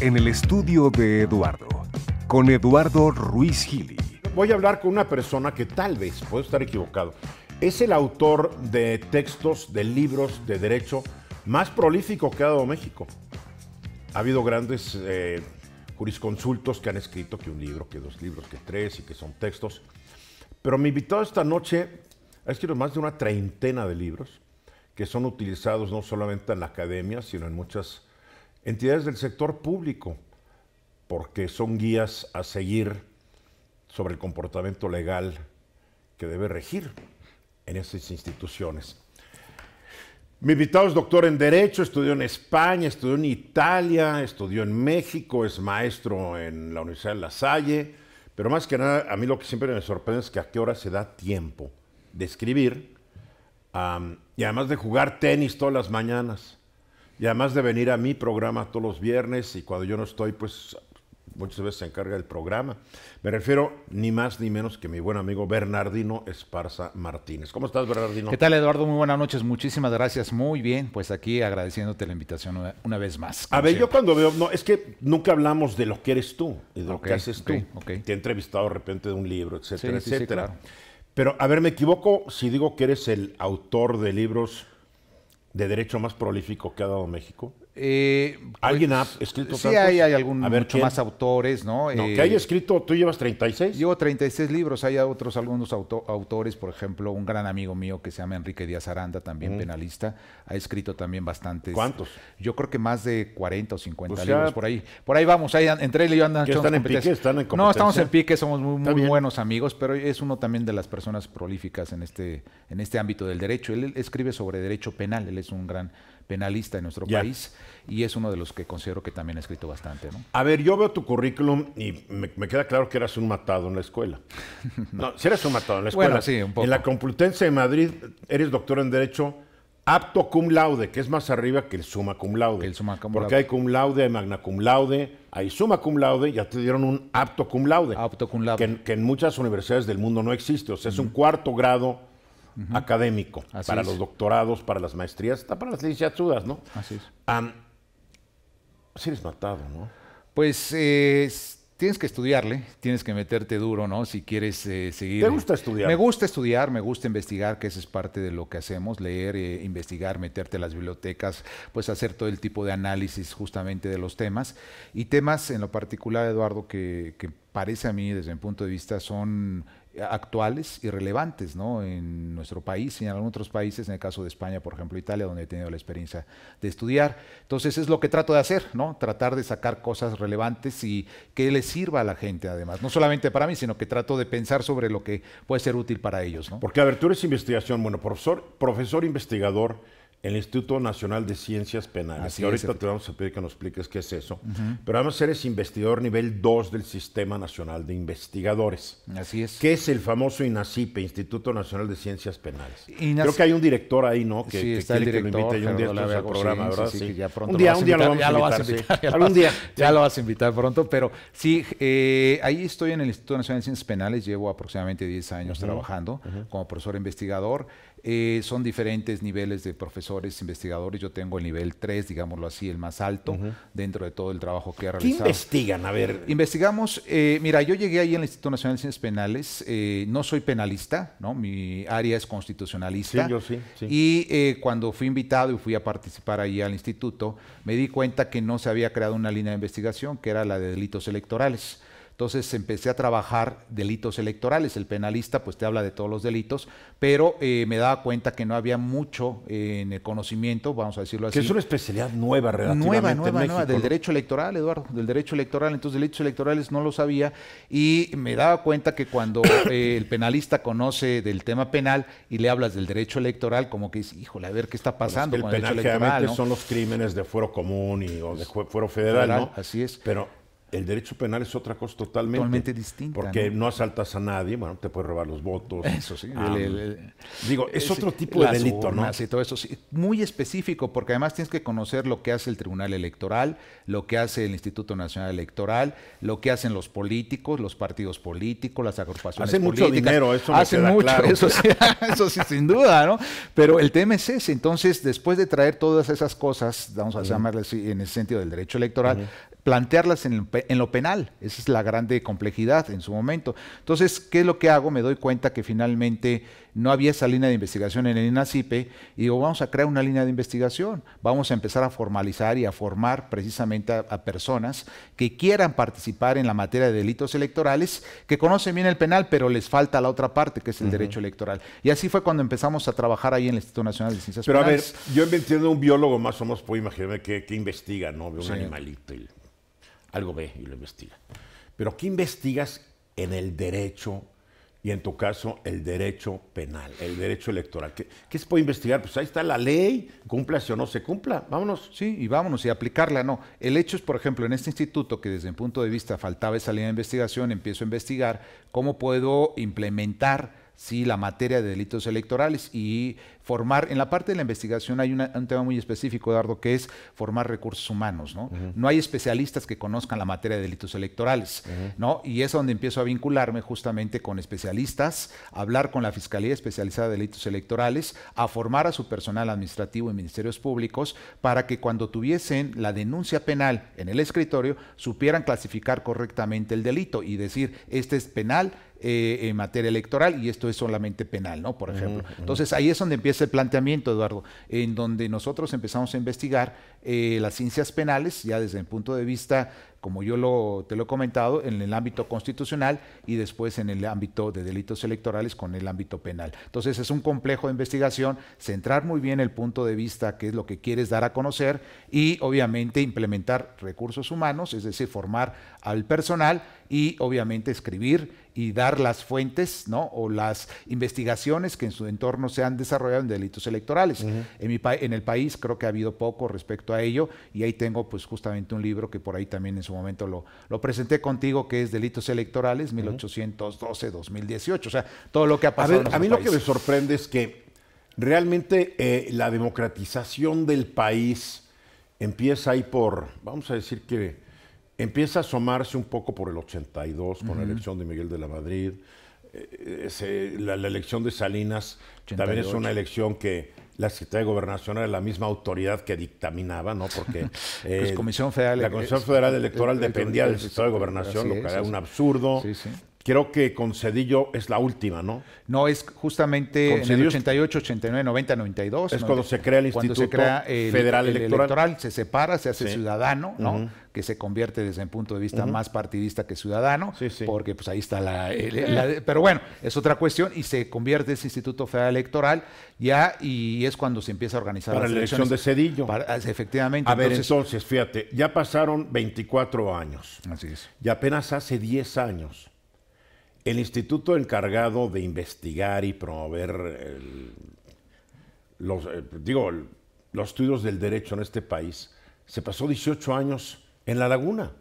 en el estudio de Eduardo, con Eduardo Ruiz Gili. Voy a hablar con una persona que tal vez, puedo estar equivocado, es el autor de textos, de libros de derecho más prolífico que ha dado México. Ha habido grandes jurisconsultos que han escrito que un libro, que dos libros, que tres y que son textos. Pero mi invitado esta noche ha escrito más de una treintena de libros que son utilizados no solamente en la academia, sino en muchas entidades del sector público, porque son guías a seguir sobre el comportamiento legal que debe regir en esas instituciones. Mi invitado es doctor en Derecho, estudió en España, estudió en Italia, estudió en México, es maestro en la Universidad de La Salle, pero más que nada, a mí lo que siempre me sorprende es que a qué hora se da tiempo de escribir, y además de jugar tenis todas las mañanas, y además de venir a mi programa todos los viernes, y cuando yo no estoy, pues muchas veces se encarga del programa. Me refiero ni más ni menos que mi buen amigo Bernardino Esparza Martínez. ¿Cómo estás, Bernardino? ¿Qué tal, Eduardo? Muy buenas noches, muchísimas gracias. Muy bien, pues aquí agradeciéndote la invitación una vez más. A ver, yo cuando veo, no, es que nunca hablamos de lo que eres tú y de lo que haces tú. Te he entrevistado de repente de un libro, etcétera, etcétera. Sí, claro. Pero, a ver, ¿me equivoco si digo que eres el autor de libros de derecho más prolífico que ha dado México? ¿Alguien ha escrito sí, tantos? hay mucho más autores, ¿no? No, que haya escrito, ¿tú llevas 36? Llevo 36 libros, hay algunos autores, por ejemplo, un gran amigo mío que se llama Enrique Díaz Aranda, también penalista, ha escrito también bastantes. ¿Cuántos? Yo creo que más de 40 o 50 libros por ahí. Por ahí vamos, entre él y yo andan. ¿Están en pique? ¿Están en competencia? No, estamos en pique, somos muy buenos amigos, pero es uno también de las personas prolíficas en este ámbito del derecho. Él escribe sobre derecho penal, él es un gran penalista en nuestro país y es uno de los que considero que también ha escrito bastante, ¿no? A ver, yo veo tu currículum y me queda claro que eras un matado en la escuela. No, si eres un matado en la escuela. Bueno, sí, un poco. En la Complutense de Madrid eres doctor en Derecho apto cum laude, que es más arriba que el summa cum laude. Porque hay cum laude, hay magna cum laude, hay summa cum laude, ya te dieron un apto cum laude. Apto cum laude. Que en muchas universidades del mundo no existe, o sea, es un cuarto grado académico para los doctorados, para las maestrías, hasta para las licenciaturas, ¿no? Así es. Sí eres matado, ¿no? Pues tienes que estudiarle, tienes que meterte duro, ¿no? Si quieres seguir. ¿Te gusta estudiar? Me gusta estudiar, me gusta investigar, que eso es parte de lo que hacemos, leer, investigar, meterte a las bibliotecas, pues hacer todo el tipo de análisis justamente de los temas. Y temas en lo particular, Eduardo, que parece a mí, desde mi punto de vista, son actuales y relevantes, ¿no? En nuestro país y en algunos otros países, en el caso de España, por ejemplo, Italia, donde he tenido la experiencia de estudiar. Entonces es lo que trato de hacer, ¿no? Tratar de sacar cosas relevantes y que les sirva a la gente, además. No solamente para mí, sino que trato de pensar sobre lo que puede ser útil para ellos, ¿no? Porque, a ver, tú eres investigación, bueno, profesor investigador en el Instituto Nacional de Ciencias Penales. Así y ahorita te vamos a pedir que nos expliques qué es eso. Pero además eres investigador nivel 2 del Sistema Nacional de Investigadores. Así es. ¿Qué es el famoso INACIPE, Instituto Nacional de Ciencias Penales? Creo que hay un director ahí, ¿no? Que está el director, que lo invite un día al programa, ¿verdad? Sí, que ya pronto un día lo vamos a invitar. Algún día. Ya lo vas a invitar pronto, pero sí, ahí estoy en el Instituto Nacional de Ciencias Penales, llevo aproximadamente 10 años trabajando como profesor investigador. Son diferentes niveles de profesores investigadores. Yo tengo el nivel 3, digámoslo así, el más alto, dentro de todo el trabajo que he realizado. ¿Qué investigan? A ver. Investigamos, mira, yo llegué ahí al Instituto Nacional de Ciencias Penales, no soy penalista, ¿no? Mi área es constitucionalista. Sí, yo sí. Y cuando fui invitado y fui a participar ahí al instituto, me di cuenta que no se había creado una línea de investigación, que era la de delitos electorales. Entonces empecé a trabajar delitos electorales. El penalista pues te habla de todos los delitos, pero me daba cuenta que no había mucho en el conocimiento, vamos a decirlo así. Que es una especialidad nueva relativamente nueva, del derecho electoral, Eduardo, del derecho electoral. Entonces delitos electorales no lo sabía y me daba cuenta que cuando el penalista conoce del tema penal y le hablas del derecho electoral, como que dice, híjole, a ver qué está pasando con el derecho electoral, ¿no? Son los crímenes de fuero común o de fuero federal, ¿no? Así es. Pero el derecho penal es otra cosa totalmente distinta. Porque no asaltas a nadie, bueno, te puedes robar los votos. Eso sí. Es otro tipo de delito, ¿no? Y todo eso sí, muy específico, porque además tienes que conocer lo que hace el Tribunal Electoral, lo que hace el Instituto Nacional Electoral, lo que hacen los políticos, los partidos políticos, las agrupaciones políticas. Hacen mucho dinero, eso me queda mucho, claro. Eso sí, sin duda, ¿no? Pero el tema es ese. Entonces, después de traer todas esas cosas, vamos a llamarle así, en el sentido del derecho electoral, plantearlas en lo penal. Esa es la grande complejidad en su momento. Entonces, ¿qué es lo que hago? Me doy cuenta que finalmente no había esa línea de investigación en el INACIPE y digo, vamos a crear una línea de investigación, vamos a empezar a formalizar y a formar precisamente a personas que quieran participar en la materia de delitos electorales, que conocen bien el penal, pero les falta la otra parte, que es el derecho electoral. Y así fue cuando empezamos a trabajar ahí en el Instituto Nacional de Ciencias Penales. Pero a ver, yo entiendo un biólogo más o menos, puedo imaginarme que investiga, ¿no? Ve un animalito y algo ve y lo investiga. Pero ¿qué investigas en el derecho? Y en tu caso, el derecho penal, el derecho electoral. ¿Qué se puede investigar? Pues ahí está la ley, cúmplase o no se cumpla, vámonos. Sí, y vámonos, y aplicarla, no. El hecho es, por ejemplo, en este instituto, que desde mi punto de vista faltaba esa línea de investigación, empiezo a investigar cómo puedo implementar la materia de delitos electorales y formar, en la parte de la investigación hay un tema muy específico, Eduardo, que es formar recursos humanos, ¿no? No hay especialistas que conozcan la materia de delitos electorales, ¿no? Y es donde empiezo a vincularme justamente con especialistas, a hablar con la Fiscalía Especializada de Delitos Electorales, a formar a su personal administrativo en ministerios públicos para que cuando tuviesen la denuncia penal en el escritorio, supieran clasificar correctamente el delito y decir, este es penal, en materia electoral y esto es solamente penal, ¿no? Por ejemplo. Entonces ahí es donde empieza el planteamiento, Eduardo, en donde nosotros empezamos a investigar las ciencias penales, ya desde el punto de vista, como yo te lo he comentado, en el ámbito constitucional y después en el ámbito de delitos electorales con el ámbito penal. Entonces es un complejo de investigación, centrar muy bien el punto de vista, qué es lo que quieres dar a conocer y obviamente implementar recursos humanos, es decir, formar al personal y obviamente escribir y dar las fuentes, ¿no? O las investigaciones que en su entorno se han desarrollado en delitos electorales. En el país creo que ha habido poco respecto a ello y ahí tengo pues justamente un libro que por ahí también en su momento lo presenté contigo, que es Delitos Electorales 1812-2018, o sea, todo lo que ha pasado. A mí lo que me sorprende es que realmente la democratización del país empieza ahí vamos a decir que empieza a asomarse un poco por el 82 con la elección de Miguel de la Madrid. La elección de Salinas 88. También es una elección que la Secretaría de Gobernación era la misma autoridad que dictaminaba, ¿no? Porque pues Comisión Federal, la Comisión Federal Electoral dependía del Secretario de Gobernación, lo que era un absurdo. Sí, sí. Creo que con Zedillo es la última, ¿no? No, es justamente en el 88, 89, 90, 92. Es cuando se crea el Instituto Federal Electoral. Se separa, se hace ciudadano, ¿no? Que se convierte desde el punto de vista más partidista que ciudadano, porque pues ahí está pero bueno, es otra cuestión, y se convierte ese Instituto Federal Electoral ya, y es cuando se empieza a organizar para las la elección de Zedillo. Efectivamente. A ver, entonces, fíjate, ya pasaron 24 años. Así es. Y apenas hace 10 años, el instituto encargado de investigar y promover los estudios del derecho en este país se pasó 18 años en La Laguna.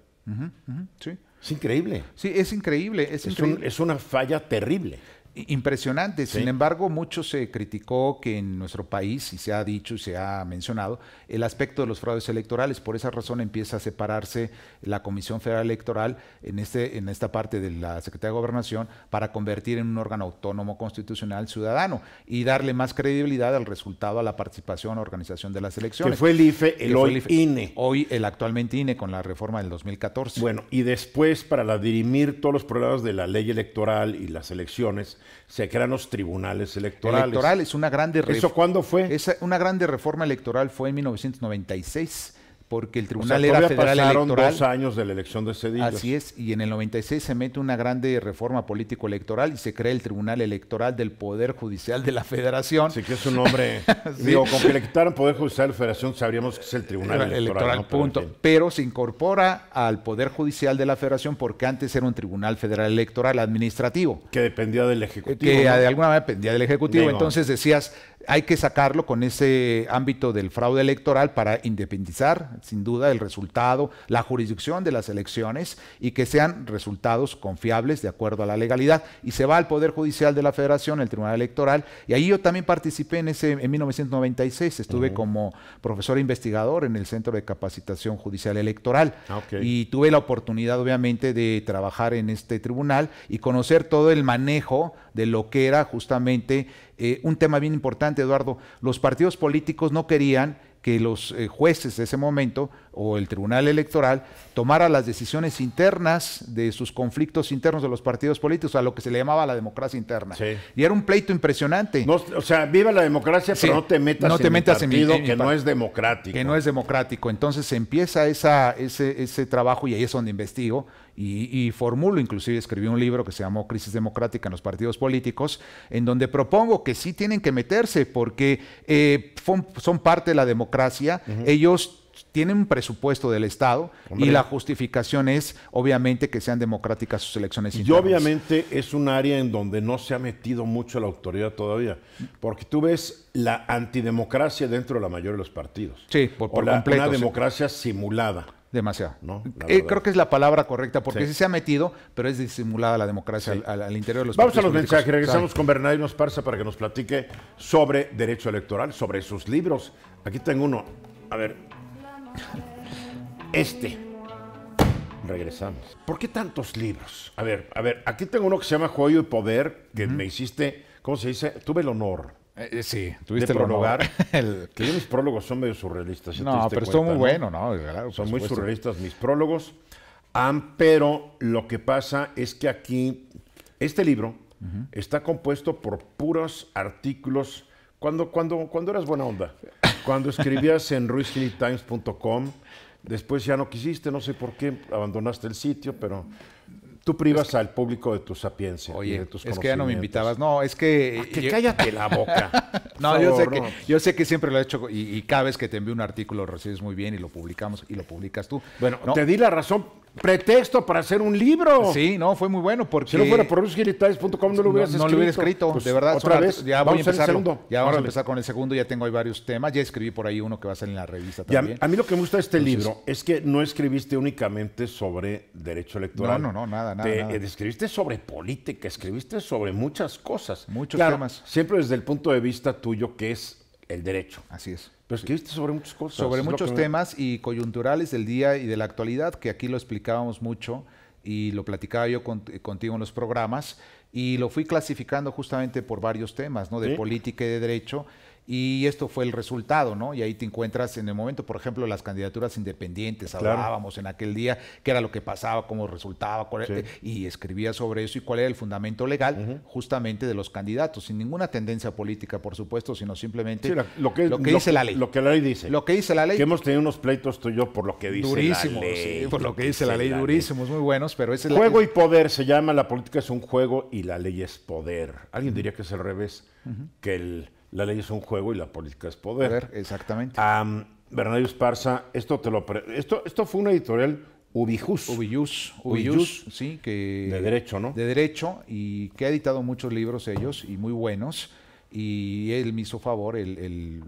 Sí. Es increíble. Sí, es increíble. Es una falla terrible. Impresionante. Sin embargo, mucho se criticó que en nuestro país, y se ha dicho y se ha mencionado, el aspecto de los fraudes electorales. Por esa razón empieza a separarse la Comisión Federal Electoral en esta parte de la Secretaría de Gobernación para convertir en un órgano autónomo constitucional ciudadano y darle más credibilidad al resultado, a la participación, organización de las elecciones. Que fue el IFE, hoy INE. Hoy el actualmente INE con la reforma del 2014. Bueno, y después para dirimir todos los problemas de la ley electoral y las elecciones, se crean los tribunales electorales. Una grande ¿Eso cuándo fue? Una grande reforma electoral fue en 1996. Porque el Tribunal era Federal pasaron Electoral. 2 años de la elección de Zedillo. Así es, y en el 96 se mete una grande reforma político-electoral y se crea el Tribunal Electoral del Poder Judicial de la Federación. Sí, que es un nombre. Digo, con que le quitaran Poder Judicial de la Federación sabríamos que es el Tribunal Electoral. ¿No? Punto. Pero se incorpora al Poder Judicial de la Federación porque antes era un Tribunal Federal Electoral administrativo. Que dependía del Ejecutivo. Que de alguna manera dependía del Ejecutivo. Entonces decías, hay que sacarlo con ese ámbito del fraude electoral para independizar, sin duda, el resultado, la jurisdicción de las elecciones y que sean resultados confiables de acuerdo a la legalidad. Y se va al Poder Judicial de la Federación, el Tribunal Electoral, y ahí yo también participé en 1996, estuve como profesor investigador en el Centro de Capacitación Judicial Electoral y tuve la oportunidad obviamente de trabajar en este tribunal y conocer todo el manejo de lo que era justamente un tema bien importante, Eduardo. Los partidos políticos no querían que los jueces de ese momento o el Tribunal Electoral tomara las decisiones internas de sus conflictos internos de los partidos políticos, a lo que se le llamaba la democracia interna. Sí. Y era un pleito impresionante. No, o sea, viva la democracia, pero no te metas en mi partido que no es democrático. Que no es democrático. Entonces se empieza ese trabajo y ahí es donde investigo y formulo, inclusive escribí un libro que se llamó Crisis Democrática en los partidos políticos, en donde propongo que sí tienen que meterse porque son parte de la democracia. Ellos tienen un presupuesto del Estado. Hombre. Y la justificación es, obviamente, que sean democráticas sus elecciones internas. Y obviamente es un área en donde no se ha metido mucho la autoridad todavía, porque tú ves la antidemocracia dentro de la mayoría de los partidos. Sí, por completo. Una democracia simulada. Demasiado. ¿No? Creo que es la palabra correcta, porque sí se ha metido, pero es disimulada la democracia al interior de los Vamos partidos. a los políticos. mensajes. Regresamos con Bernardino Esparza para que nos platique sobre derecho electoral, sobre sus libros. Aquí tengo uno. A ver. Regresamos. ¿Por qué tantos libros? A ver, aquí tengo uno que se llama Juego y Poder, que me hiciste, ¿cómo se dice? Tuve el honor. Sí, tuviste de prologar. Que mis prólogos son medio surrealistas. No, pero estuvo muy bueno, ¿no? Claro, son muy surrealistas mis prólogos. Pero lo que pasa es que aquí, este libro está compuesto por puros artículos. Cuando eras buena onda, cuando escribías en ruizgilitimes.com, después ya no quisiste, no sé por qué, abandonaste el sitio, pero tú privas al público de tu sapiencia. Oye, y de tus es que ya no me invitabas. No, es que... cállate la boca. No, yo sé que siempre lo he hecho y cada vez que te envío un artículo lo recibes muy bien y lo publicamos y lo publicas tú. Bueno, ¿no? Te di la razón. Pretexto para hacer un libro. Sí, no, fue muy bueno porque... Si no fuera por ruizgilitimes.com no lo hubieras escrito. No lo hubiera escrito, pues, de verdad. Otra vez, ya voy a empezar. Ya vamos a Órale. empezar con el segundo, ya tengo ahí varios temas. Ya escribí por ahí uno que va a salir en la revista también. A mí lo que me gusta de este libro es que no escribiste únicamente sobre derecho electoral. No, nada. Escribiste sobre política, escribiste sobre muchas cosas. Muchos temas. Siempre desde el punto de vista tuyo, que es el derecho. Así es. Pero escribiste sobre muchas cosas. Sobre muchos temas y coyunturales del día y de la actualidad, que aquí lo explicábamos mucho y lo platicaba yo contigo en los programas y lo fui clasificando justamente por varios temas, ¿no? De política y de derecho. Y esto fue el resultado, ¿no? Y ahí te encuentras en el momento, por ejemplo, las candidaturas independientes. Hablábamos en aquel día qué era lo que pasaba, cómo resultaba, y escribía sobre eso y cuál era el fundamento legal justamente de los candidatos, sin ninguna tendencia política, por supuesto, sino simplemente lo que dice la ley. Lo que la ley dice. Lo que dice la ley. Que hemos tenido unos pleitos tú y yo por lo que dice durísimos, la ley. Sí, por lo que dice la ley, durísimos, muy buenos, pero ese Juego y poder se llama, la política es un juego y la ley es poder. Alguien diría que es al revés, que la ley es un juego y la política es poder. Exactamente. Bernardino Esparza, esto fue una editorial Ubijus, sí, que de derecho, ¿no? De derecho, y que ha editado muchos libros ellos, y muy buenos, y él me hizo favor, el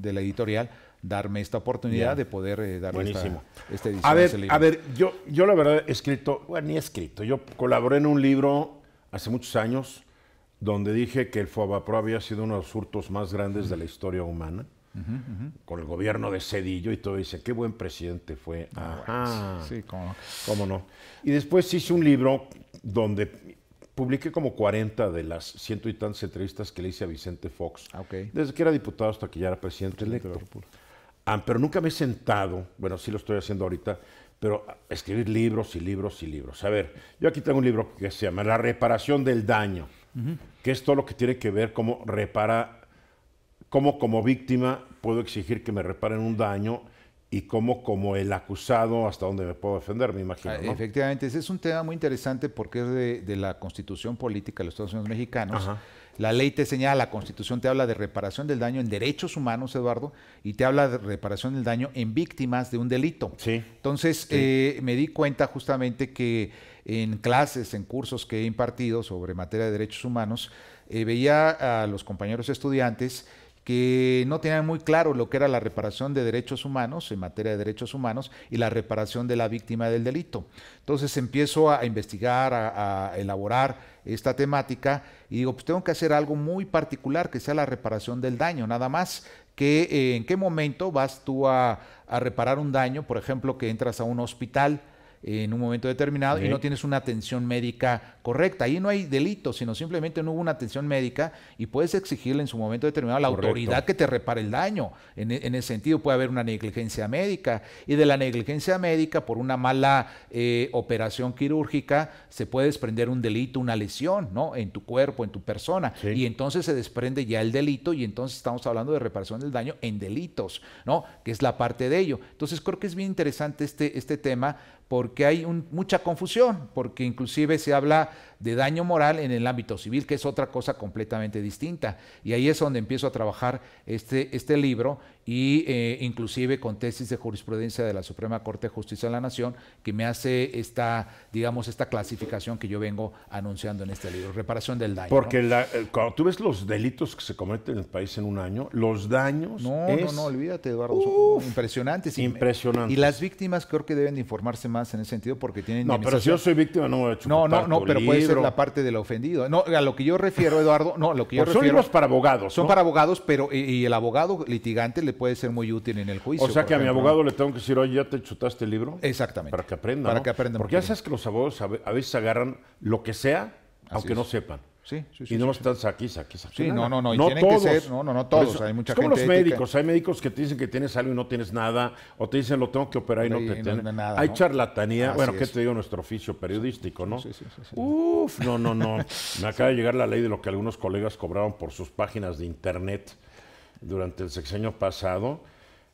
de la editorial, darme esta oportunidad de poder dar esta edición. A ver, yo la verdad ni he escrito, yo colaboré en un libro hace muchos años, donde dije que el Fobaproa había sido uno de los hurtos más grandes de la historia humana, con el gobierno de Zedillo, y todo dice, qué buen presidente fue. Sí, cómo no. Y después hice un libro donde publiqué como 40 de las 100 y tantas entrevistas que le hice a Vicente Fox, desde que era diputado hasta que ya era presidente electo. Pero nunca me he sentado, bueno, sí lo estoy haciendo ahorita, pero escribir libros y libros y libros. A ver, yo aquí tengo un libro que se llama La reparación del daño, que es todo lo que tiene que ver cómo como víctima puedo exigir que me reparen un daño y cómo como el acusado hasta dónde me puedo defender, me imagino, ¿no? Efectivamente, ese es un tema muy interesante porque es de la Constitución Política de los Estados Unidos Mexicanos. La ley te señala, la Constitución te habla de reparación del daño en derechos humanos, Eduardo, y te habla de reparación del daño en víctimas de un delito. Sí. Entonces, me di cuenta justamente que en clases, en cursos que he impartido sobre materia de derechos humanos, veía a los compañeros estudiantes que no tenían muy claro lo que era la reparación de derechos humanos, en materia de derechos humanos, y la reparación de la víctima del delito. Entonces empiezo a investigar, a elaborar esta temática, y digo, pues tengo que hacer algo muy particular, que sea la reparación del daño, nada más. Que, ¿en qué momento vas tú a reparar un daño? Por ejemplo, que entras a un hospital en un momento determinado y no tienes una atención médica correcta. Ahí no hay delito, sino simplemente no hubo una atención médica y puedes exigirle en su momento determinado a la autoridad que te repare el daño. En ese sentido puede haber una negligencia médica, y de la negligencia médica por una mala operación quirúrgica se puede desprender un delito, una lesión, ¿no? En tu cuerpo, en tu persona, y entonces se desprende ya el delito, y entonces estamos hablando de reparación del daño en delitos, ¿no? Que es la parte de ello. Entonces creo que es bien interesante este tema, porque hay mucha confusión, porque inclusive se habla de daño moral en el ámbito civil, que es otra cosa completamente distinta. Y ahí es donde empiezo a trabajar este libro, y inclusive con tesis de jurisprudencia de la Suprema Corte de Justicia de la Nación, que me hace esta clasificación que yo vengo anunciando en este libro, reparación del daño. Porque cuando tú ves los delitos que se cometen en el país en un año, los daños No, olvídate, Eduardo, son impresionantes. Impresionantes. Y las víctimas creo que deben de informarse más en ese sentido, porque tienen... No, pero si yo soy víctima no me voy a chupotar No, pero puede ser la parte del ofendido. No, a lo que yo refiero, Eduardo, son libros para abogados, son para abogados, pero y el abogado litigante le puede ser muy útil en el juicio. O sea que a mi abogado le tengo que decir, oye, ¿ya te chutaste el libro? Exactamente. Para que aprenda, Para ¿no? que aprendan. Porque ya sabes que los abogados a veces agarran lo que sea, aunque no sepan. Sí, y no están aquí. Sí, nada. no, y no tienen todos. que ser, no todos, hay mucha gente. Es como los médicos, hay médicos que te dicen que tienes algo y no tienes nada, o te dicen lo tengo que operar y no te tienen. Hay charlatanía, ¿qué te digo? Nuestro oficio periodístico, ¿no? Sí. Uf, no. Me acaba de llegar la ley de lo que algunos colegas cobraban por sus páginas de internet durante el sexenio pasado.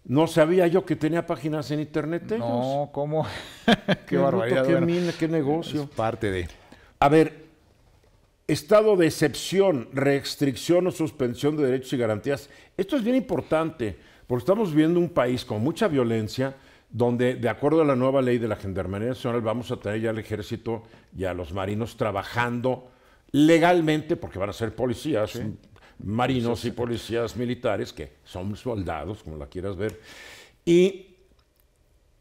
No sabía yo que tenía páginas en internet ellos. No, ¿cómo? Qué barbaridad. Qué negocio. Es parte de... A ver, estado de excepción, restricción o suspensión de derechos y garantías. Esto es bien importante, porque estamos viendo un país con mucha violencia, donde, de acuerdo a la nueva ley de la Gendarmería Nacional, vamos a tener ya al ejército y a los marinos trabajando legalmente, porque van a ser policías, marinos y policías militares, que son soldados, como la quieras ver. Y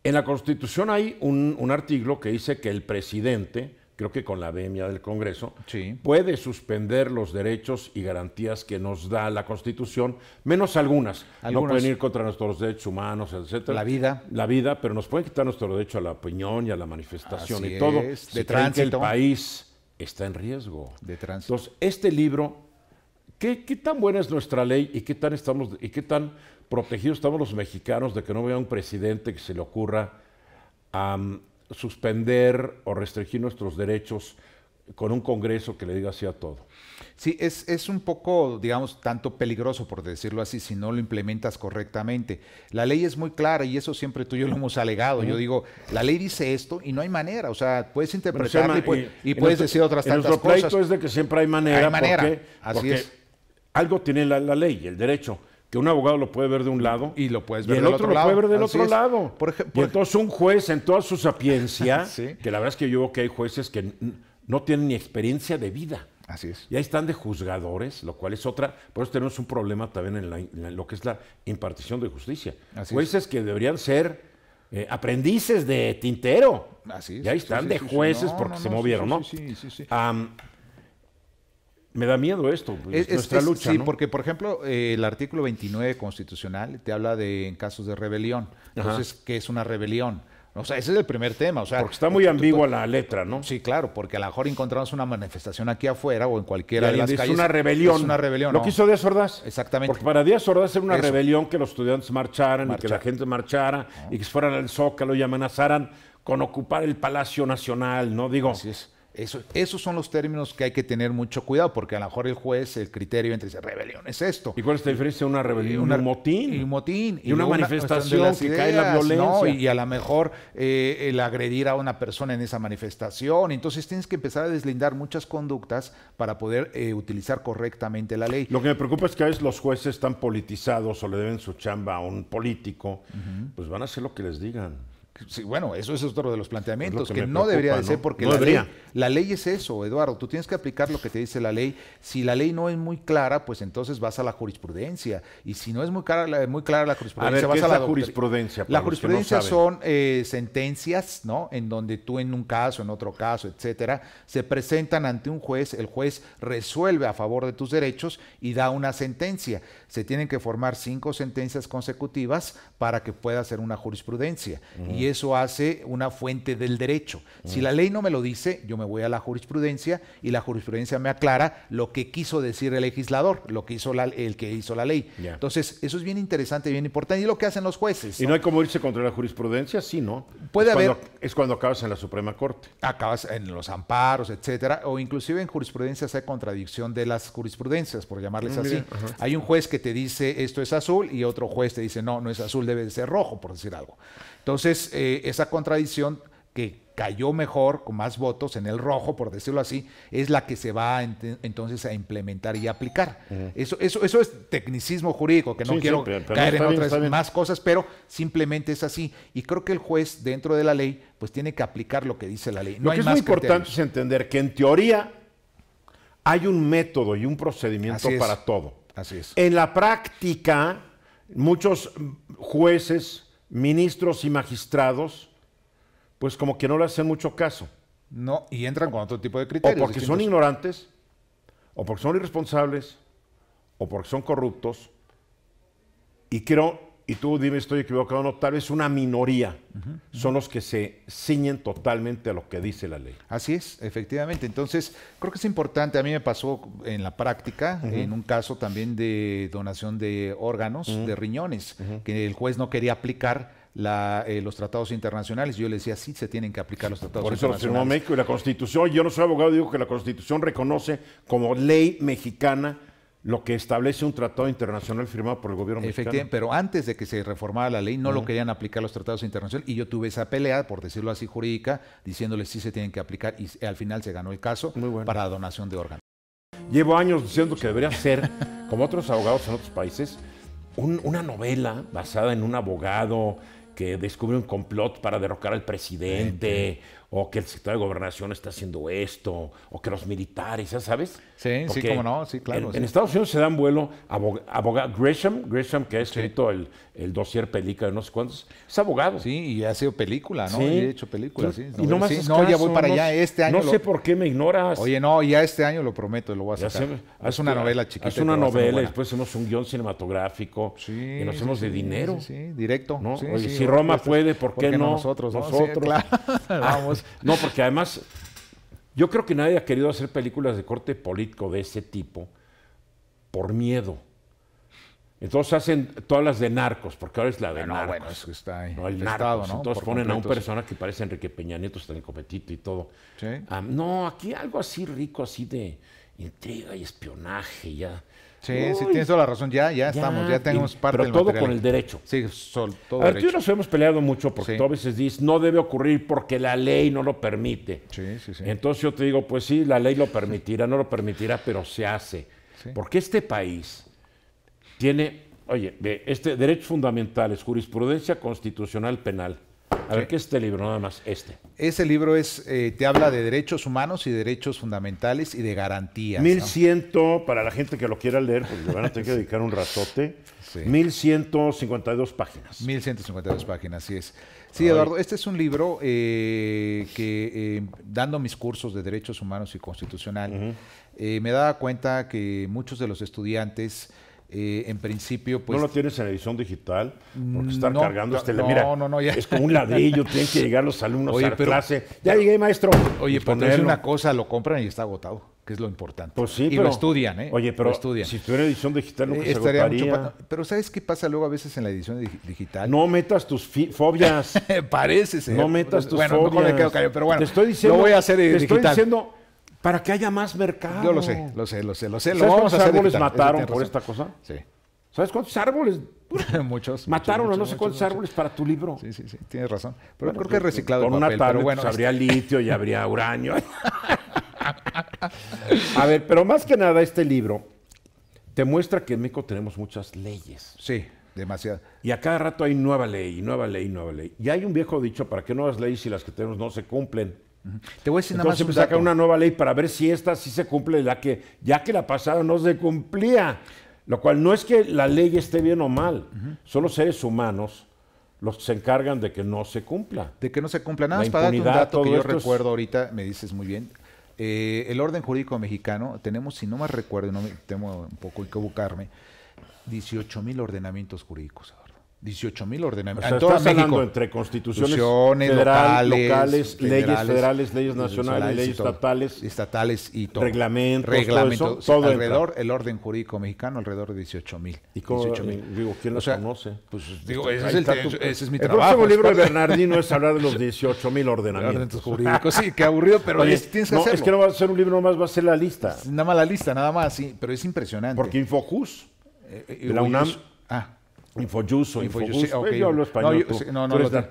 en la Constitución hay un artículo que dice que el presidente, creo que con la venia del Congreso, puede suspender los derechos y garantías que nos da la Constitución, menos algunas. No pueden ir contra nuestros derechos humanos, etcétera. La vida, pero nos pueden quitar nuestro derecho a la opinión y a la manifestación y todo. De tránsito. Que el país está en riesgo. De tránsito. Entonces, este libro, ¿qué tan buena es nuestra ley y qué tan protegidos estamos los mexicanos de que no vea un presidente que se le ocurra suspender o restringir nuestros derechos con un Congreso que le diga así a todo? Sí, es un poco, digamos, tanto peligroso, por decirlo así, si no lo implementas correctamente. La ley es muy clara, y eso siempre tú y yo lo hemos alegado. Yo digo, la ley dice esto y no hay manera. O sea, puedes interpretarla y puedes decir otras tantas cosas. Nuestro pleito es de que siempre hay manera. Porque algo tiene la ley, el derecho, que un abogado lo puede ver de un lado y lo puedes ver del otro lado. Puede ver del otro lado. Y entonces un juez, en toda su sapiencia, que la verdad es que yo veo que hay jueces que no tienen ni experiencia de vida. Así es. Y ahí están de juzgadores, lo cual es otra. Por eso tenemos un problema también en lo que es la impartición de justicia. Jueces que deberían ser aprendices de tintero. Así es. Y ahí están de jueces porque se movieron, ¿no? Sí. Me da miedo esto, nuestra lucha, sí, ¿no? porque, por ejemplo, el artículo 29 constitucional te habla en casos de rebelión. Entonces, ¿qué es una rebelión? O sea, ese es el primer tema. O sea, porque está muy ambigua la letra, ¿no? Sí, claro, porque a lo mejor encontramos una manifestación aquí afuera o en cualquiera de las calles. Es una rebelión. Es una rebelión. Lo que hizo Díaz Ordaz. Exactamente. Porque para Díaz Ordaz era una rebelión que los estudiantes marcharan y que la gente marchara y que se fueran al Zócalo y amenazaran con ocupar el Palacio Nacional, ¿no? Digo. Así es. Esos son los términos que hay que tener mucho cuidado, porque a lo mejor el juez, el criterio entre rebelión es esto. ¿Y cuál es la diferencia de una rebelión? Un motín. Y un motín. Y una manifestación que cae en la violencia. ¿No? Y a lo mejor el agredir a una persona en esa manifestación. Entonces tienes que empezar a deslindar muchas conductas para poder utilizar correctamente la ley. Lo que me preocupa es que a veces los jueces están politizados o le deben su chamba a un político, pues van a hacer lo que les digan. Sí, bueno, eso es otro de los planteamientos, que que me no preocupa, debería de ¿no? ser, porque No la ley es eso, Eduardo. Tú tienes que aplicar lo que te dice la ley. Si la ley no es muy clara, pues entonces vas a la jurisprudencia. Y si no es muy clara la jurisprudencia, vas a la jurisprudencia. La jurisprudencia son sentencias, ¿no? En donde tú en un caso, en otro caso, etcétera, se presentan ante un juez, el juez resuelve a favor de tus derechos y da una sentencia. Se tienen que formar 5 sentencias consecutivas para que pueda ser una jurisprudencia. Y eso hace una fuente del derecho. Si la ley no me lo dice, yo me voy a la jurisprudencia y la jurisprudencia me aclara lo que quiso decir el legislador, lo que hizo el que hizo la ley. Ya. Entonces, eso es bien interesante, bien importante, y lo que hacen los jueces. ¿Y no hay como irse contra la jurisprudencia? Sí, ¿no? Puede haber. Es cuando acabas en la Suprema Corte. Acabas en los amparos, etcétera, o inclusive en jurisprudencias hay contradicción de las jurisprudencias, por llamarles así. Mira, Hay un juez que te dice esto es azul y otro juez te dice no, no es azul, debe de ser rojo, por decir algo. Entonces, esa contradicción que cayó mejor, con más votos en el rojo, por decirlo así, es la que se va entonces a implementar y aplicar. Eso es tecnicismo jurídico, que no quiero caer en otras más cosas, pero simplemente es así. Y creo que el juez, dentro de la ley, pues tiene que aplicar lo que dice la ley. No lo hay que es más muy importante criterios. es entender que en teoría hay un método y un procedimiento para todo. Así es. En la práctica, muchos jueces, ministros y magistrados, pues como que no le hacen mucho caso. No, y entran con otro tipo de O criterios. porque son distintos. ignorantes, o porque son irresponsables, o porque son corruptos. Y creo, y tú dime si estoy equivocado o no, tal vez una minoría son los que se ciñen totalmente a lo que dice la ley. Así es, efectivamente. Entonces, creo que es importante. A mí me pasó en la práctica, en un caso también de donación de órganos, de riñones, que el juez no quería aplicar los tratados internacionales. Yo le decía, sí, se tienen que aplicar los tratados Por eso lo internacionales. firmó México y la Constitución. Yo no soy abogado, digo que la Constitución reconoce como ley mexicana lo que establece un tratado internacional firmado por el gobierno mexicano. Efectivamente, pero antes de que se reformara la ley, no lo querían aplicar los tratados internacionales, y yo tuve esa pelea, por decirlo así, jurídica, diciéndoles sí se tienen que aplicar, y al final se ganó el caso para la donación de órganos. Llevo años diciendo que debería ser, como otros abogados en otros países, una novela basada en un abogado que descubre un complot para derrocar al presidente, o que el secretario de Gobernación está haciendo esto, o que los militares, ¿ya sabes? Sí, Porque sí, cómo no, sí, claro. En sí. Estados Unidos se dan vuelo abogado Gresham, que ha escrito el dossier Pelica de no sé cuántos, es abogado. Sí, y ha sido película, ¿no? Sí. Y he hecho películas, sí. Y no me sí, haces no, ya caso, voy para no allá. sé- Este año No sé por qué me ignoras. Oye, no, ya este año lo prometo, lo voy a Ya sacar. sé, Es una novela chiquita. Es una que va a ser muy novela, y buena. después hacemos un guión cinematográfico Sí, y nos hacemos de dinero. Sí, directo. ¿No? Sí, Oye, sí, si Roma pues, puede, ¿por qué no? nosotros? ¿no? Nosotros. Sí, claro. Vamos. No, porque además, yo creo que nadie ha querido hacer películas de corte político de ese tipo por miedo. Entonces hacen todas las de narcos, porque ahora es la de narcos. Bueno, eso está ahí. No, el infestado, narcos. ¿no? Entonces Por ponen a un completo, sí. persona que parece Enrique Peña Nieto, está en el copetito y todo. Sí. No, aquí algo así rico, así de intriga y espionaje, ya. Sí, Uy, sí, tienes toda la razón. Ya estamos, ya tenemos parte pero del todo material. con el derecho. Sí, todo A ver, tú y derecho. nos hemos peleado mucho porque Sí. tú a veces dices, no debe ocurrir porque la ley no lo permite. Sí, sí, sí. Entonces yo te digo, pues sí, la ley lo permitirá, no lo permitirá, pero se hace. Sí. Porque este país tiene, oye, derechos fundamentales, jurisprudencia constitucional penal. A ver, ¿qué es este libro? Nada más, este. Ese libro te habla de derechos humanos y derechos fundamentales y de garantías. 1100, para la gente que lo quiera leer, porque le van a tener que dedicar un ratote, Sí. 1152 páginas. 1152 páginas, así es. Sí, Eduardo, este es un libro que, dando mis cursos de Derechos Humanos y Constitucional, me daba cuenta que muchos de los estudiantes, en principio, pues... ¿No lo tienes en edición digital? Porque estar no, cargando no, mira, no, ya. es como un ladrillo, tienen que llegar los alumnos Oye, a pero- clase. Ya llegué, maestro. Oye, Y pero te voy a decir ponerlo. una cosa, lo compran y está agotado, que es lo importante. Pues sí, y pero... lo estudian, ¿eh? Oye, pero lo estudian. si estuviera en edición digital, lo que se Estaría mucho agotaría. pero ¿sabes qué pasa luego a veces en la edición digital? No metas tus fobias. Parece ser. No metas tus Bueno, fobias. mejor me quedo callado, pero bueno, Te estoy diciendo, lo voy a hacer te estoy digital. diciendo para que haya más mercado. Yo lo sé. Lo ¿Sabes vamos cuántos a hacer árboles digital, mataron eso por tienes esta razón. cosa? Sí. ¿Sabes cuántos árboles muchos. mataron muchos, a no sé muchos, cuántos muchos. árboles para tu libro? Sí, tienes razón. Pero Bueno, creo que es reciclado con el una papel, tablet, pero bueno. pues, habría litio y habría uranio. A ver, pero más que nada este libro te muestra que en México tenemos muchas leyes. Sí, demasiado. Y a cada rato hay nueva ley, nueva ley, nueva ley. Y hay un viejo dicho, ¿para qué nuevas leyes si las que tenemos no se cumplen? Te voy a decir nada más Entonces un se saca dato. una nueva ley para ver si esta sí se cumple, ya que la pasada no se cumplía. Lo cual no es que la ley esté bien o mal, son los seres humanos los que se encargan de que no se cumpla. De que no se cumpla. Nada La más para darte un impunidad, dato que todo yo esto es- recuerdo ahorita, me dices muy bien. El orden jurídico mexicano, tenemos, si no me recuerdo, no me temo un poco equivocarme, 18,000 ordenamientos jurídicos, Eduardo. 18,000 ordenamientos. O sea, en toda estás hablando México. entre constituciones locales, leyes federales, leyes nacionales, leyes estatales y todo. Reglamentos, sí, todo alrededor, el orden jurídico mexicano, alrededor de 18,000. ¿Y cómo, 18,000. digo, quién los conoce? Pues digo, Ahí ese es mi el trabajo. próximo libro de Bernardino es hablar de los 18,000 ordenamientos jurídicos. Sí, qué aburrido, pero Oye, tienes que no, hacerlo. es que no va a ser un libro nomás, va a ser la lista. Nada más la lista, nada más, sí, pero es impresionante. Porque Infojus, de la UNAM, Infojus o Infojus, sí, okay. Yo hablo español,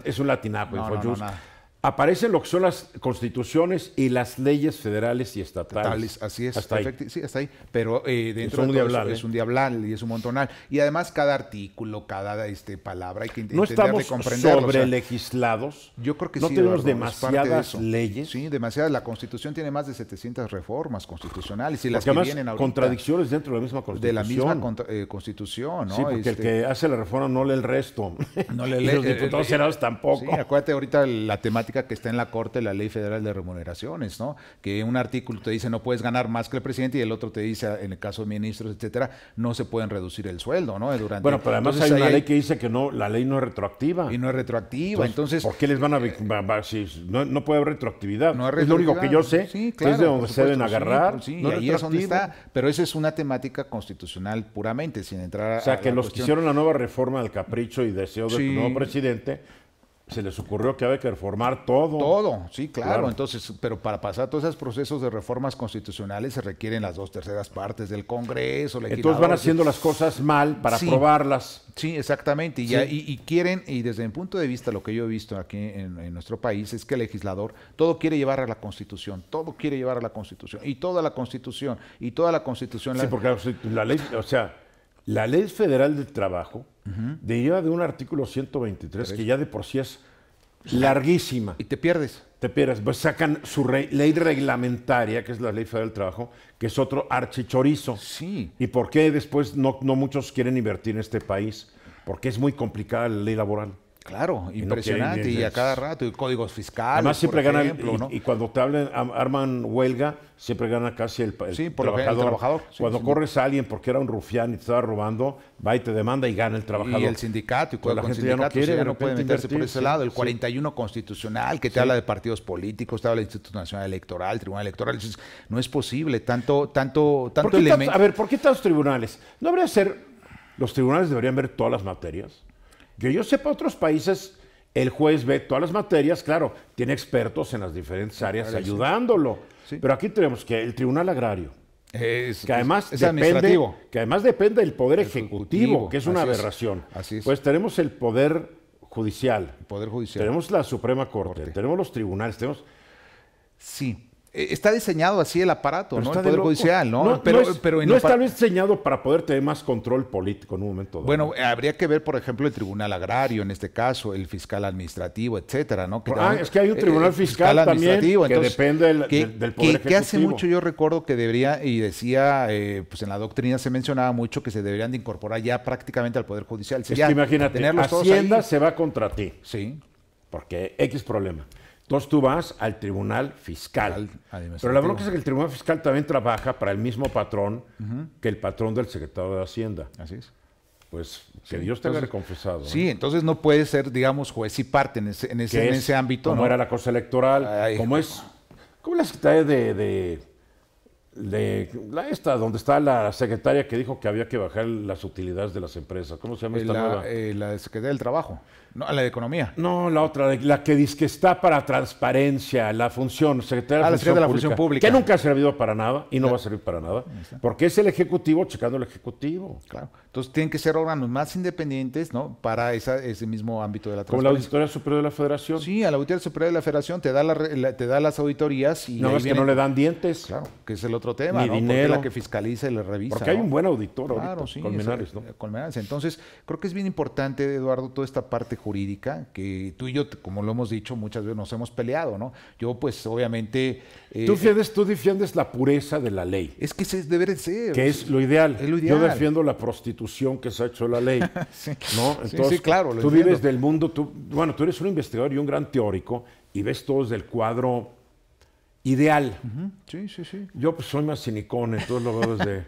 es un latinaco, no, Infojus. no. Aparecen lo que son las constituciones y las leyes federales y estatales. Así es, hasta ahí. Sí, hasta ahí. Pero dentro un de todo diablal, eso, es un diablal y es un montonal. Y además cada artículo, cada palabra hay que no entender estamos de comprenderlo. sobre legislados. Yo creo que no sí. tenemos Eduardo, demasiadas leyes. Sí, demasiadas. La Constitución tiene más de 700 reformas constitucionales y las porque que además, vienen ahorita. Contradicciones dentro de la misma Constitución. De la misma Constitución, ¿no? Sí, porque el que hace la reforma no lee el resto. No le y lee. los diputados senadores tampoco. Sí, acuérdate ahorita la temática que está en la Corte, la Ley Federal de Remuneraciones, ¿no? Que un artículo te dice no puedes ganar más que el presidente y el otro te dice, en el caso de ministros, etcétera, no se pueden reducir el sueldo, ¿no? Bueno, pero además hay una ley que dice que no, la ley no es retroactiva. Y no es retroactiva, entonces ¿por qué les van a si no puede haber retroactividad? No es lo único que yo sé, sí, claro, que es de donde se deben agarrar. Sí, no y ahí es donde está, pero esa es una temática constitucional puramente, sin entrar o sea, que los cuestión. que hicieron la nueva reforma del capricho y deseo del nuevo presidente, se les ocurrió que había que reformar todo. Todo, sí, claro. Entonces, pero para pasar todos esos procesos de reformas constitucionales se requieren las 2/3 partes del Congreso. Entonces van haciendo las cosas mal para aprobarlas. Sí, exactamente. Y quieren, y desde mi punto de vista, lo que yo he visto aquí en nuestro país es que el legislador todo quiere llevar a la Constitución, todo quiere llevar a la Constitución, y toda la Constitución. Sí, porque la ley, o sea, la Ley Federal del Trabajo deriva de un artículo 123 que ya de por sí es larguísima. Y te pierdes. Pues sacan su ley reglamentaria, que es la Ley Federal del Trabajo, que es otro archichorizo. Sí. ¿Y por qué después no muchos quieren invertir en este país? Porque es muy complicada la ley laboral. Claro, impresionante, y a cada rato, y códigos fiscales. Además siempre por ganan, ejemplo, ¿no? y cuando te arman huelga, siempre gana casi el trabajador. El trabajador. Sí, cuando corres a alguien porque era un rufián y te estaba robando, va y te demanda y gana el trabajador. Y el sindicato, y pues la gente ya no puede meterse por ese lado. El 41 constitucional, que te habla de partidos políticos, te habla del Instituto Nacional Electoral, Tribunal Electoral. Entonces, no es posible tanto elemento. A ver, ¿por qué tantos tribunales? ¿No habría ser, los tribunales deberían ver todas las materias? Que yo sepa, otros países, el juez ve todas las materias, claro, tiene expertos en las diferentes áreas ayudándolo. Sí. Pero aquí tenemos que el Tribunal Agrario, que además depende del Poder Ejecutivo, que es una aberración. Así es. Pues tenemos el Poder Judicial. Tenemos la Suprema Corte, tenemos los tribunales, tenemos... Sí. Está diseñado así el aparato, pero ¿no? El Poder Judicial, ¿no? Pero no está diseñado para poder tener más control político en un momento dado. Bueno, habría que ver, por ejemplo, el Tribunal Agrario, en este caso, el fiscal administrativo, etcétera, ¿no? Es que hay un tribunal fiscal también que entonces, depende del Poder Ejecutivo. Que hace mucho yo recuerdo que debería, y decía, pues en la doctrina se mencionaba mucho que se deberían de incorporar ya prácticamente al Poder Judicial. Es que imagínate, Hacienda se va contra ti. Sí. Porque X problema. Entonces tú vas al tribunal fiscal. Pero la bronca es que el tribunal fiscal también trabaja para el mismo patrón que el patrón del secretario de Hacienda. Así es. Pues que Dios te haya reconfesado. Sí, entonces no puede ser, digamos, juez y parte en ese ámbito. Como era la cosa electoral, como la secretaria de donde está la secretaria que dijo que había que bajar las utilidades de las empresas. ¿Cómo se llama esta nueva? La Secretaría del Trabajo. No, la de Economía. No, la otra, la que dice que está para transparencia, la función, Secretaría de la Función Pública. Que nunca ha servido para nada y no va a servir para nada, porque es el Ejecutivo checando el Ejecutivo. Claro. Entonces tienen que ser órganos más independientes, ¿no? Para ese mismo ámbito de la transparencia. Como la Auditoría Superior de la Federación. Sí, a la Auditoría Superior de la Federación te da las auditorías y no, es que no le dan dientes. Claro, que es el otro tema, ni ¿no? dinero. Porque la que fiscaliza y le revisa. Porque hay un buen auditor ahorita, sí, Colmenares, ¿no? Colmenares. Entonces, creo que es bien importante, Eduardo, toda esta parte jurídica, que tú y yo, como lo hemos dicho, muchas veces nos hemos peleado, ¿no? Yo, pues, obviamente... Tú defiendes la pureza de la ley. Es que debe de ser. Que es lo ideal. Es lo ideal. Yo defiendo la prostitución que se ha hecho la ley. Sí. ¿No? Entonces, sí, claro. Tú vives del mundo, tú eres un investigador y un gran teórico y ves todo desde el cuadro ideal. Sí. Yo pues soy más cinicón, entonces lo veo desde...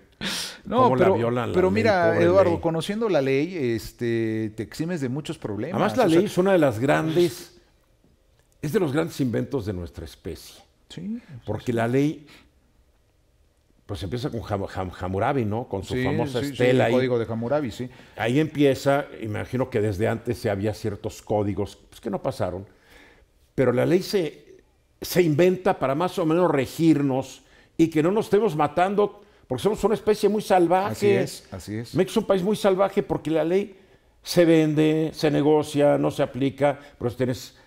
No, cómo pero, la violan la pero ley, mira, pobre Eduardo, ley. conociendo la ley, te eximes de muchos problemas. Además, la O sea, ley es una de las grandes, es de los grandes inventos de nuestra especie. sí, Porque la ley, pues empieza con Hammurabi, ¿no? Con su sí, famosa sí, sí, estela el ahí. código de Hammurabi, sí. Ahí empieza, imagino que desde antes ya había ciertos códigos pues, que no pasaron, pero la ley se inventa para más o menos regirnos y que no nos estemos matando, porque somos una especie muy salvaje. Así es, así es. México es un país muy salvaje porque la ley se vende, se negocia, no se aplica, por eso tienes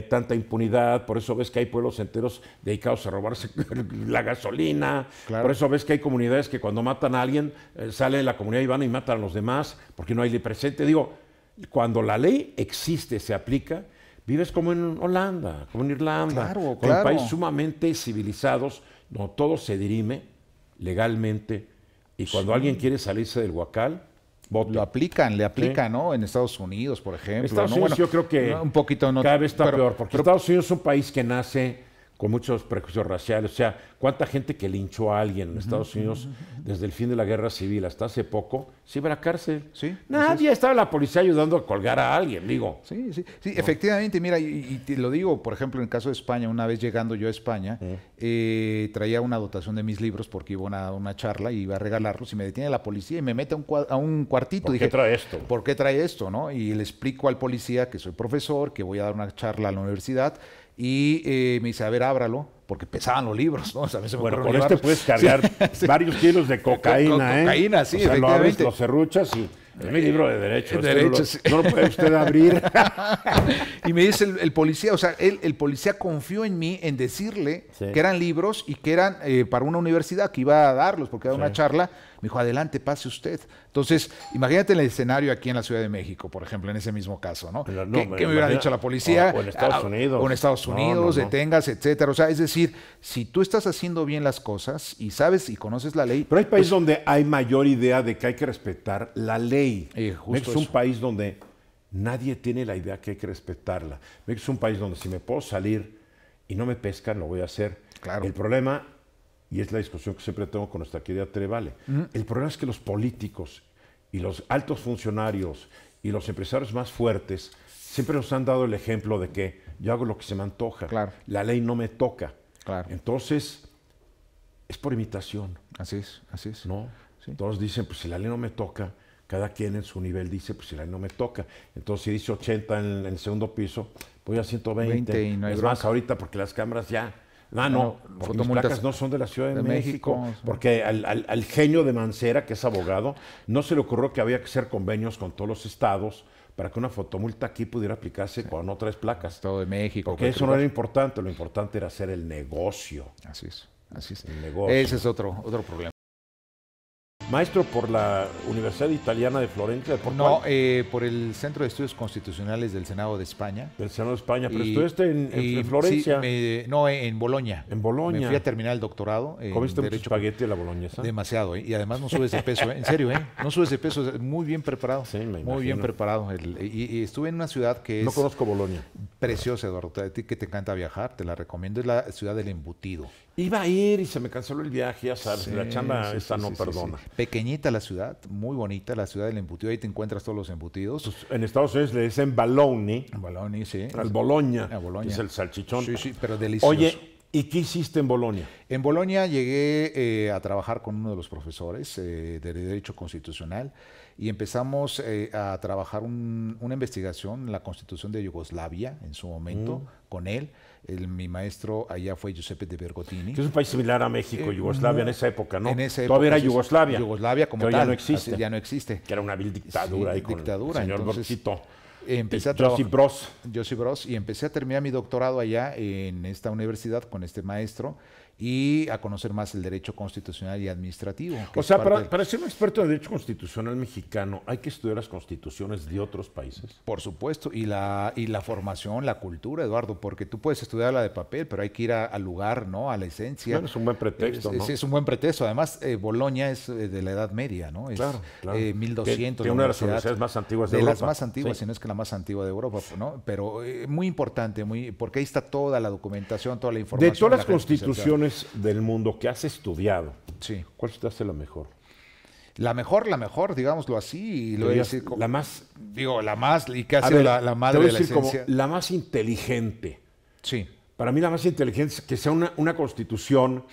tanta impunidad, por eso ves que hay pueblos enteros dedicados a robarse la gasolina, Claro. por eso ves que hay comunidades que cuando matan a alguien sale de la comunidad y van y matan a los demás porque no hay ley presente. Digo, cuando la ley existe, se aplica, vives como en Holanda, como en Irlanda, Claro, como en claro. países sumamente civilizados, donde todo se dirime legalmente y cuando alguien quiere salirse del huacal, vote. Le aplican, ¿no? En Estados Unidos, por ejemplo. Estados ¿no? Unidos Bueno, yo creo que un poquito no, cada vez está pero- peor, porque Estados Unidos es un país que nace con muchos prejuicios raciales. O sea, cuánta gente que linchó a alguien en Estados Unidos desde el fin de la guerra civil hasta hace poco se iba a la cárcel. Sí, Nadie estaba la policía ayudando a colgar a alguien, digo. Sí, sí, sí, efectivamente, mira, y te lo digo, por ejemplo, en el caso de España, una vez llegando yo a España, traía una dotación de mis libros porque iba a una charla y iba a regalarlos y me detiene la policía y me mete a un cuartito. ¿Por qué Dije, trae esto? ¿por qué trae esto? ¿No? Y le explico al policía que soy profesor, que voy a dar una charla a la universidad y me dice, a ver, ábralo, porque pesaban los libros, ¿no? O sea, a mí se me Bueno, ocurrió con este llevarlos. puedes cargar Sí. varios kilos de cocaína, ¿eh? Cocaína, sí, o sea, lo abres, efectivamente. lo serruchas y es mi libro de derecho. este Derecho, no, lo, sí. no lo puede usted abrir. Y me dice el policía, o sea, el policía confió en mí en decirle Sí. que eran libros y que eran para una universidad que iba a darlos porque era una charla. Me dijo, adelante, pase usted. Entonces, imagínate el escenario aquí en la Ciudad de México, por ejemplo, en ese mismo caso, ¿no? No, ¿Qué me hubiera imagina- dicho la policía? o en Estados Unidos. O en Estados No, Unidos, no, no. detengas, etcétera. O sea, es decir, si tú estás haciendo bien las cosas y sabes y conoces la ley, Pero hay países donde hay mayor idea de que hay que respetar la ley. Justo México es un eso. país donde nadie tiene la idea que hay que respetarla. México es un país donde si me puedo salir y no me pescan, lo voy a hacer. Claro. El problema, y es la discusión que siempre tengo con nuestra querida Tere Vale, el problema es que los políticos y los altos funcionarios y los empresarios más fuertes siempre nos han dado el ejemplo de que yo hago lo que se me antoja. Claro. La ley no me toca. Claro. Entonces, es por imitación. así es. ¿No? Sí. Todos dicen, pues si la ley no me toca, cada quien en su nivel dice, pues si la ley no me toca. Entonces, si dice 80 en el segundo piso, voy a 120. 20 y no hay es más, bronca. ahorita, porque las cámaras ya... No, Bueno, porque mis fotomultas placas no son de la Ciudad de de México. México. Porque al genio de Mancera, que es abogado, no se le ocurrió que había que hacer convenios con todos los estados para que una fotomulta aquí pudiera aplicarse cuando no traes placas. Estado de México. Porque eso no era importante, lo importante era hacer el negocio. Así es, así es. El negocio. Ese es otro problema. Maestro por la Universidad Italiana de Florencia, ¿por No, cuál? por el Centro de Estudios Constitucionales del Senado de España. Del Senado de España, pero Y- estudiaste en y- Florencia. sí, no, en Bolonia. En Bolonia. Me fui a terminar el doctorado en ¿Comiste mucho Derecho. espagueti de la boloñesa? Demasiado, ¿eh? Y además no subes de peso, ¿eh? En serio, ¿eh? No subes de peso, muy bien preparado. Sí, me muy imagino. bien preparado. Y estuve en una ciudad que es No conozco Bolonia. preciosa, Eduardo. A ti que te encanta viajar, te la recomiendo. Es la ciudad del embutido. Iba a ir y se me canceló el viaje, ya sabes. Sí, la chamba sí, esta sí, no sí, perdona. sí. Pequeñita la ciudad, muy bonita la ciudad del embutido. Ahí te encuentras todos los embutidos. Pues, en Estados Unidos le dicen baloney Bologna, sí. al Boloña, A Bologna. que es el salchichón. Sí, sí, pero delicioso. Oye, ¿y qué hiciste en Bolonia? En Bolonia llegué a trabajar con uno de los profesores de Derecho Constitucional y empezamos a trabajar una investigación en la Constitución de Yugoslavia en su momento con él. Mi maestro allá fue Giuseppe de Bergottini. Que es un país similar a México, Yugoslavia en esa época, ¿no? En esa Todavía época, era sí, Yugoslavia. Yugoslavia como que hoy tal. ya no existe. Ya no existe. Que era una vil dictadura Sí, ahí con dictadura, el señor entonces, Brochito. Empecé a Josip Broz. Josip Broz, y empecé a terminar mi doctorado allá en esta universidad con este maestro y a conocer más el derecho constitucional y administrativo. que O es sea, parte del- para ser un experto en derecho constitucional mexicano, ¿hay que estudiar las constituciones de otros países? Por supuesto, y la formación, la cultura, Eduardo, porque tú puedes estudiar la de papel, pero hay que ir al lugar, ¿no? A la esencia. Bueno, es un buen pretexto, ¿no? Es un buen pretexto. Además, Bolonia es de la Edad Media, ¿no? Es, Claro, claro. 1200. Que la una de las universidad, universidades más antiguas de las Europa. más antiguas, Sí. si no es que la más antigua de Europa, ¿no? Pero muy importante, porque ahí está toda la documentación, toda la información. De todas las la gente especializada. constituciones del mundo que has estudiado, Sí. ¿cuál se te hace la mejor? La mejor, digámoslo así, y lo voy a decir la más, digo, la más, y que ha a sido ver, la te madre voy a de la decir como esencia. la más inteligente. Sí, Para mí la más inteligente es que sea una constitución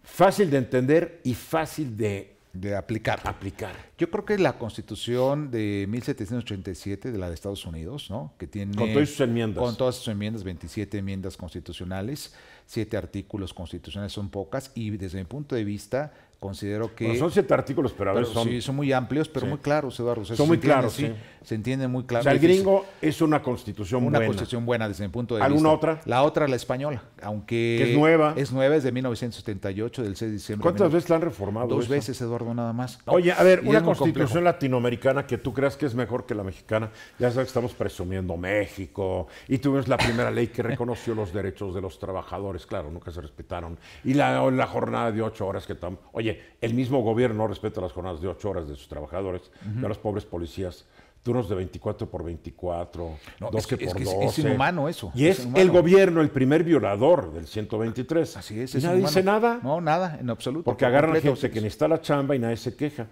fácil de entender y fácil de de aplicar. aplicar. Yo creo que la Constitución de 1787 de la de Estados Unidos, ¿no? Que tiene Con todas sus enmiendas. con todas sus enmiendas, 27 enmiendas constitucionales, 7 artículos constitucionales, son pocas, y desde mi punto de vista considero que Bueno, son 7 artículos, pero a ver, son... sí, son muy amplios, pero Sí. muy claros, Eduardo. O sea, Son se muy entiende, claros, sí. sí. Se entiende muy O claro. sea, el Difícil. gringo es una constitución Una buena. constitución buena desde mi punto de ¿Alguna vista. otra? La otra, la española, aunque Que es nueva. Es nueva, es de 1978, del 6 de diciembre. ¿Cuántas veces la han reformado? Dos esa? veces, Eduardo, nada más. No, Oye, a ver, y una es muy constitución complejo. latinoamericana que tú creas que es mejor que la mexicana. Ya sabes que estamos presumiendo México y tuvimos la primera ley que reconoció los derechos de los trabajadores. Claro, nunca se respetaron. Y la jornada de 8 horas que tam... Oye, el mismo gobierno no respeta las jornadas de 8 horas de sus trabajadores, de los pobres policías. Turnos de 24 por 24, No, 12 es que por es 12. inhumano eso, Y es es inhumano. el gobierno el primer violador del 123. Así es. Y es nadie inhumano. dice nada. No, nada, en absoluto. Porque por agarran completo, gente sí, que sí. necesita la chamba y nadie se queja.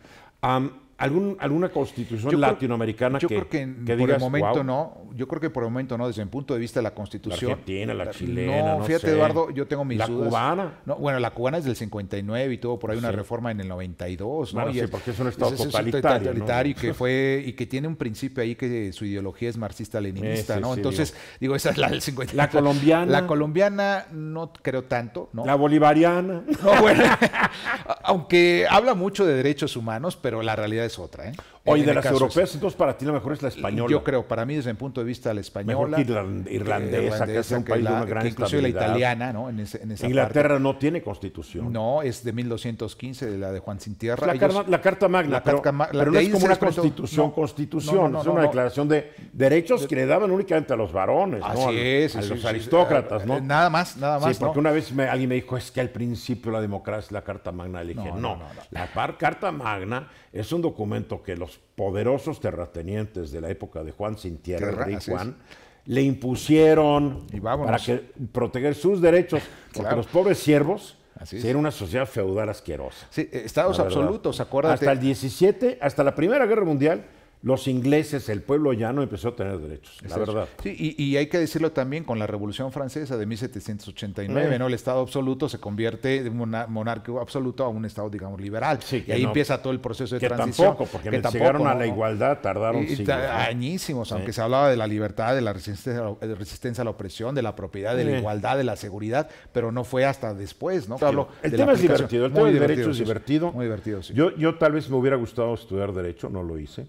¿Alguna constitución Yo creo- latinoamericana yo que, creo que que por digas, el momento "Guau"? no. Yo creo que por el momento no, desde mi punto de vista de la La Constitución. argentina, la chilena, no fíjate, sé. Eduardo, yo tengo mis La dudas. cubana. No, bueno, la cubana es del 59 y tuvo por ahí una Sí. reforma en el 92, ¿no? Bueno, Y sí, porque es un estado un totalitario, ¿no? totalitario y que tiene un principio ahí que su ideología es marxista-leninista, Sí, ¿no? sí, Entonces, digo, esa es la del 50. La colombiana. La colombiana no creo tanto, ¿no? La bolivariana. No, bueno, aunque habla mucho de derechos humanos, pero la realidad es otra, ¿eh? Oye, En de el las caso europeas, entonces para ti la mejor es la española. Yo creo, para mí, desde mi punto de vista, la española. Mejor que irlandesa, que es un país de una gran que inclusive la estabilidad. italiana, ¿no? En esa Inglaterra no tiene constitución. parte. No, es de 1215, de la de Juan Sin Tierra. La, Ellos- la Carta Magna, la pero, Carta Ma- pero de no ahí es como se una desprendió- constitución, no, constitución, no, es una no. declaración de derechos que le daban únicamente a los varones, Así ¿no? es. A sí, los sí, aristócratas, ¿no? Nada más, Sí, porque ¿no? una vez alguien me dijo, es que al principio la democracia es la Carta Magna. Le dije, no. La Carta Magna es un documento que los poderosos terratenientes de la época de Juan Sin Tierra, el rey así Juan, le impusieron Y vámonos. para que proteger sus derechos, porque Claro. los pobres siervos Así es. era una sociedad feudal asquerosa. Sí, estados La verdad. absolutos, acuérdate. Hasta el 17, hasta la Primera Guerra Mundial, los ingleses, el pueblo llano empezó a tener derechos, la verdad. Sí, y hay que decirlo también con la Revolución Francesa de 1789, ¿no? El Estado absoluto se convierte de un monarca absoluto a un Estado, digamos, liberal. Sí, y que ahí no. empieza todo el proceso de Que transición. tampoco, porque llegaron a la igualdad, tardaron siglos, ¿no? Añísimos, aunque se hablaba de la libertad, de la resistencia a la opresión, de la propiedad, de la igualdad, de la seguridad, pero no fue hasta después, ¿no? Hablo El de la tema es aplicación. divertido, el tema Muy del derecho es sí, divertido. Muy divertido, sí. Yo tal vez me hubiera gustado estudiar Derecho, no lo hice,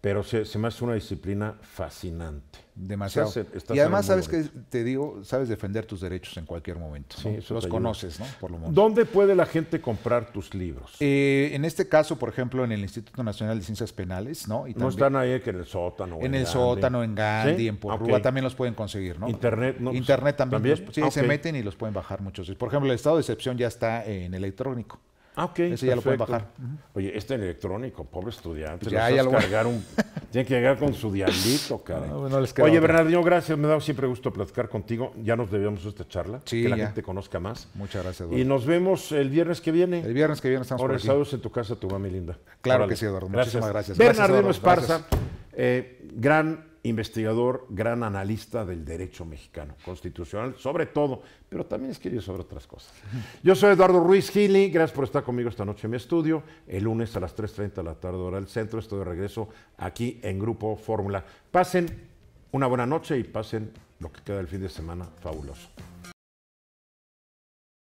pero se me hace una disciplina fascinante. Demasiado. Estás Y además, en algo sabes muy que te digo, sabes defender tus derechos en cualquier momento. Sí, ¿no? eso Los te ayuda. conoces, ¿no? Por lo menos. ¿Dónde puede la gente comprar tus libros? En este caso, por ejemplo, en el Instituto Nacional de Ciencias Penales, ¿no? Y No están ahí que en el sótano. o en el Gandhi. sótano, en Gandhi, ¿Sí? en Porrúa, Ok. también los pueden conseguir, ¿no? Internet, ¿no? Internet también. Sí, Ah, se ok. meten y los pueden bajar muchos. Por ejemplo, el estado de excepción ya está en electrónico. Ah, ok. Ese ya lo pueden perfecto. bajar. Oye, este en electrónico, pobre estudiante. Pues los ya haces lo- cargar tiene que llegar con su diablito, caray. No les queda Oye, otra. Bernardino, gracias. Me ha dado siempre gusto platicar contigo. Ya nos debíamos esta charla. Sí, que la ya. gente conozca más. Muchas gracias, Y Eduardo. nos vemos el viernes que viene. El viernes que viene estamos Ahora por aquí. saludos en tu casa, tu mami linda. Claro Órale. que sí, Eduardo. Muchísimas gracias. Bernardino Gracias, Eduardo. Esparza, gran investigador, gran analista del derecho mexicano, constitucional, sobre todo, pero también escribe sobre otras cosas. Yo soy Eduardo Ruiz Gili, gracias por estar conmigo esta noche en mi estudio. El lunes a las 3:30 de la tarde, hora del centro, estoy de regreso aquí en Grupo Fórmula. Pasen una buena noche y pasen lo que queda del fin de semana fabuloso.